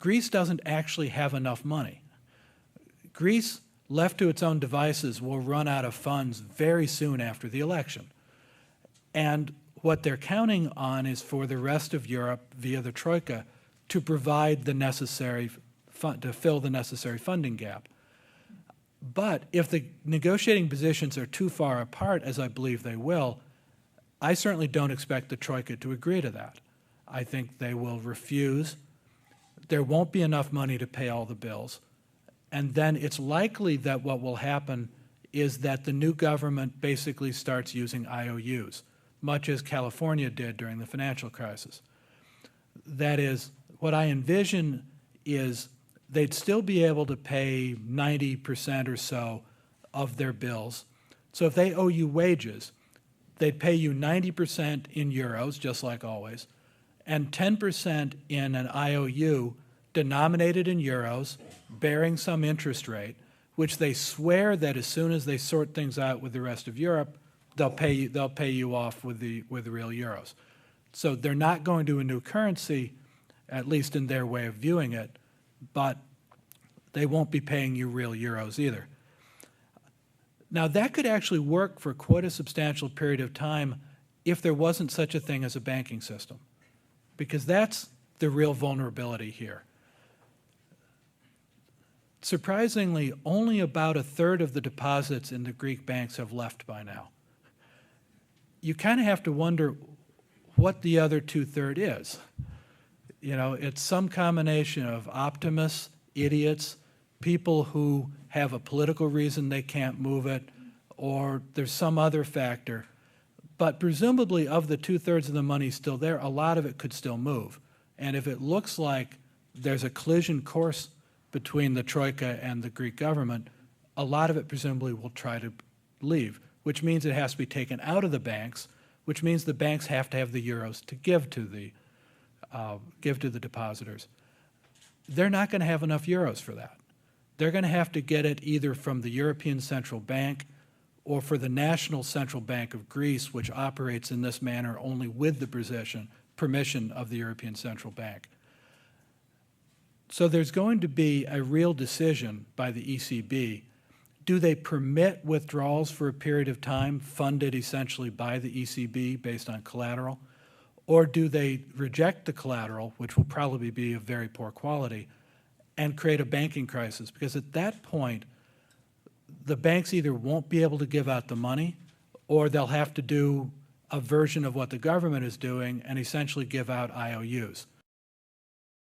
Greece doesn't actually have enough money. Greece, left to its own devices, will run out of funds very soon after the election. And what they're counting on is for the rest of Europe, via the troika, to provide the necessary to fill the necessary funding gap. But if the negotiating positions are too far apart, as I believe they will, I certainly don't expect the troika to agree to that. I think they will refuse. There won't be enough money to pay all the bills. And then it's likely that what will happen is that the new government basically starts using IOUs, much as California did during the financial crisis. That is, what I envision is they'd still be able to pay 90% or so of their bills. So if they owe you wages, they'd pay you 90% in euros, just like always, and 10% in an IOU denominated in euros, bearing some interest rate, which they swear that as soon as they sort things out with the rest of Europe, they'll pay you off with the real euros. So they're not going to a new currency, at least in their way of viewing it, but they won't be paying you real euros either. Now, that could actually work for quite a substantial period of time if there wasn't such a thing as a banking system, because that's the real vulnerability here. Surprisingly, only about a third of the deposits in the Greek banks have left by now. You kind of have to wonder what the other two-thirds is. You know, it's some combination of optimists, idiots, people who have a political reason they can't move it, or there's some other factor. But presumably of the two-thirds of the money still there, a lot of it could still move. And if it looks like there's a collision course between the troika and the Greek government, a lot of it presumably will try to leave, which means it has to be taken out of the banks, which means the banks have to have the euros to give to the depositors. They're not going to have enough euros for that. They're going to have to get it either from the European Central Bank or for the National Central Bank of Greece, which operates in this manner only with the permission of the European Central Bank. So there's going to be a real decision by the ECB. Do they permit withdrawals for a period of time funded essentially by the ECB based on collateral? Or do they reject the collateral, which will probably be of very poor quality, and create a banking crisis? Because at that point, the banks either won't be able to give out the money, or they'll have to do a version of what the government is doing and essentially give out IOUs.